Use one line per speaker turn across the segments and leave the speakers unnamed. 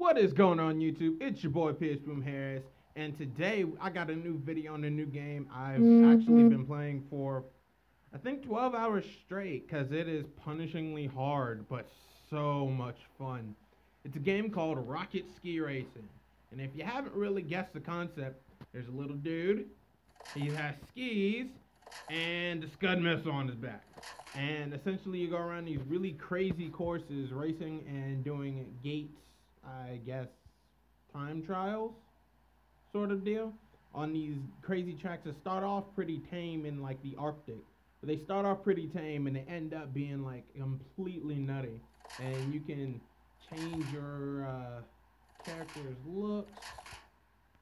What is going on YouTube? It's your boy PS Boom Harris, and today I got a new video on a new game I've actually been playing for I think 12 hours straight because it is punishingly hard but so much fun. It's a game called Rocket Ski Racing. And if you haven't really guessed the concept, there's a little dude, he has skis and a Scud missile on his back. And essentially you go around these really crazy courses racing and doing gates, I guess, time trials sort of deal on these crazy tracks that start off pretty tame in like the Arctic. But they start off pretty tame and they end up being like completely nutty. And you can change your character's looks.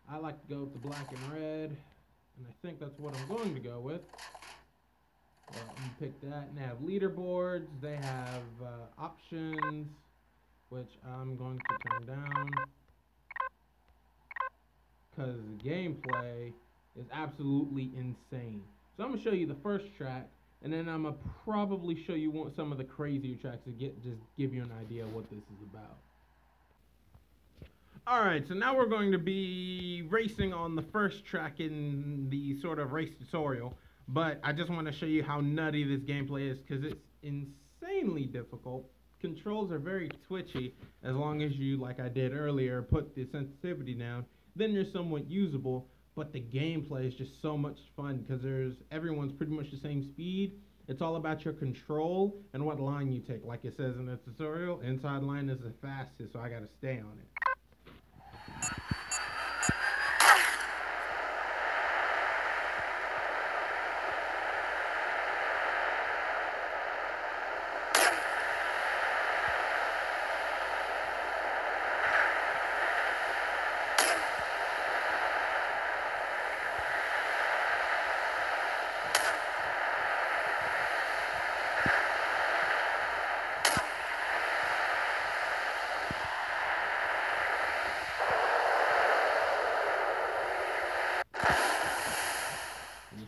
I like to go with the black and red, and I think that's what I'm going to go with. Let me pick that. And they have leaderboards. They have options, which I'm going to turn down because the gameplay is absolutely insane. So I'm gonna show you the first track, and then I'm gonna probably show you some of the crazier tracks to just give you an idea of what this is about. Alright, so now we're going to be racing on the first track in the sort of race tutorial, but I just want to show you how nutty this gameplay is because it's insanely difficult. Controls are very twitchy. As long as you, like I did earlier, put the sensitivity down, then you're somewhat usable. But the gameplay is just so much fun because everyone's pretty much the same speed. It's all about your control and what line you take. Like it says in the tutorial, inside line is the fastest, so I gotta stay on it.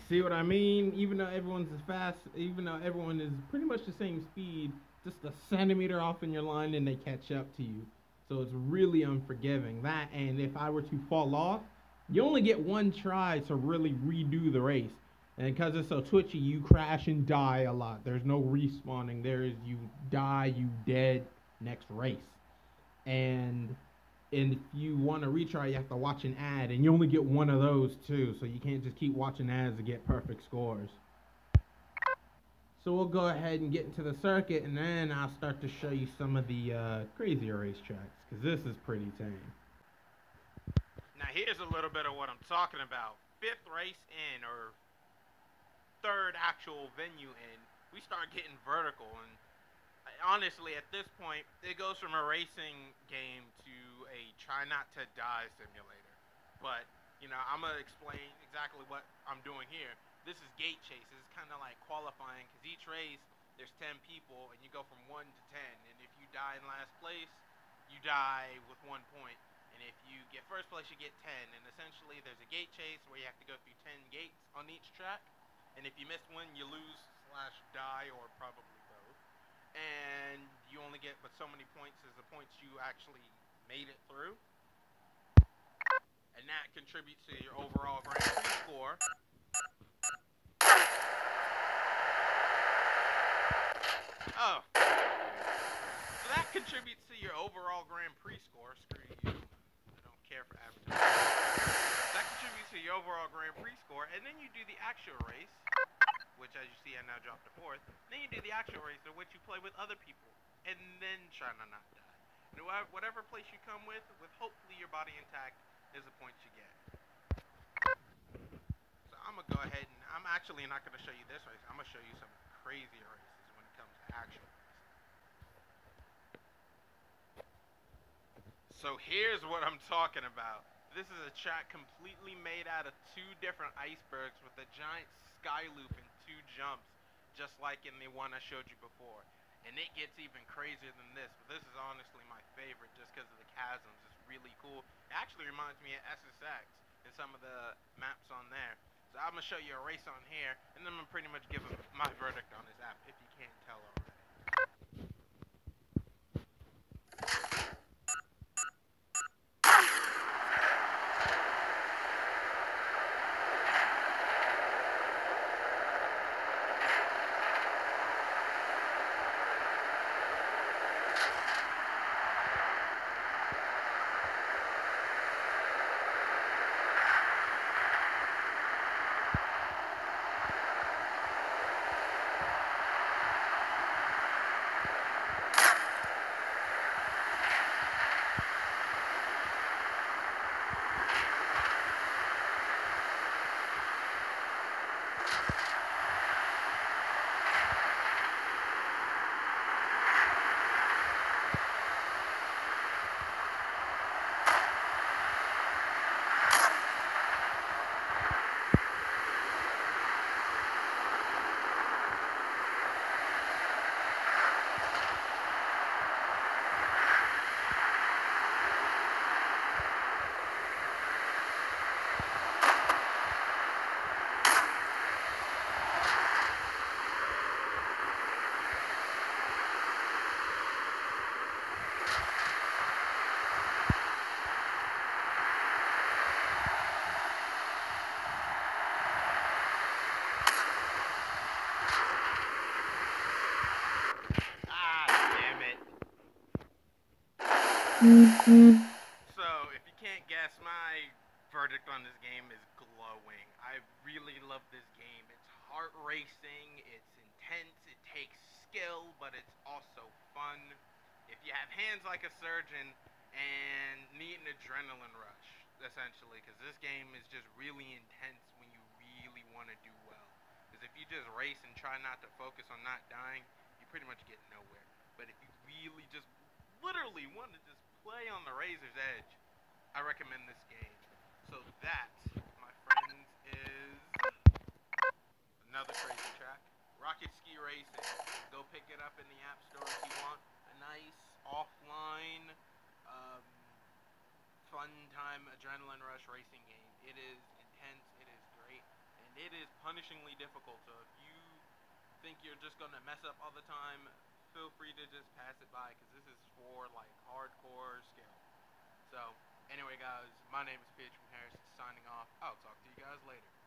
See what I mean? Even though everyone's as fast, even though everyone is pretty much the same speed, just a centimeter off in your line and they catch up to you. So it's really unforgiving. That, and if I were to fall off, you only get one try to really redo the race. And because it's so twitchy, you crash and die a lot. There's no respawning. You die, you dead, next race. And if you want to retry, you have to watch an ad, and you only get one of those too, so you can't just keep watching ads to get perfect scores. So we'll go ahead and get into the circuit, and then I'll start to show you some of the crazier racetracks, because this is pretty tame. Now here's a little bit of what I'm talking about. Fifth race in, or third actual venue in, we start getting vertical, and honestly, at this point, it goes from a racing game to a try not to die simulator. But, you know, I'm going to explain exactly what I'm doing here. This is gate chase. This is kind of like qualifying, because each race, there's 10 people, and you go from 1 to 10. And if you die in last place, you die with 1 point. And if you get first place, you get 10. And essentially, there's a gate chase where you have to go through 10 gates on each track. And if you miss one, you lose / die, or probably both. And you only get but so many points as the points you actually made it through. And that contributes to your overall Grand Prix score. Oh. So that contributes to your overall Grand Prix score. Screw you. I don't care for advertising. That contributes to your overall Grand Prix score. And then you do the actual race, which, as you see, I now dropped to 4th. Then you do the actual race in which you play with other people, and then try to not die. And whatever place you come with hopefully your body intact, is the points you get. So I'm going to go ahead, and I'm actually not going to show you this race. I'm going to show you some crazier races when it comes to actual racing. So here's what I'm talking about. This is a track completely made out of 2 different icebergs with a giant sky loop and 2 jumps, just like in the one I showed you before. And it gets even crazier than this, but this is honestly my favorite just because of the chasms. It's really cool. It actually reminds me of SSX and some of the maps on there. So I'm going to show you a race on here, and then I'm going to pretty much give my verdict on this app, if you can't tell already. So, if you can't guess, my verdict on this game is glowing. I really love this game. It's heart racing, it's intense, it takes skill, but it's also fun. If you have hands like a surgeon and need an adrenaline rush, essentially, because this game is just really intense when you really want to do well. Because if you just race and try not to focus on not dying, you pretty much get nowhere. But if you really just literally want to just play on the razor's edge, I recommend this game. So that, my friends, is another crazy track. Rocket Ski Racing. Go pick it up in the App Store if you want. A nice offline, um, fun time adrenaline rush racing game. It is intense. It is great, and it is punishingly difficult. So if you think you're just gonna mess up all the time, feel free to just pass it by because this is for like hardcore skill. So anyway, guys, my name is Paige from Harris. Signing off. I'll talk to you guys later.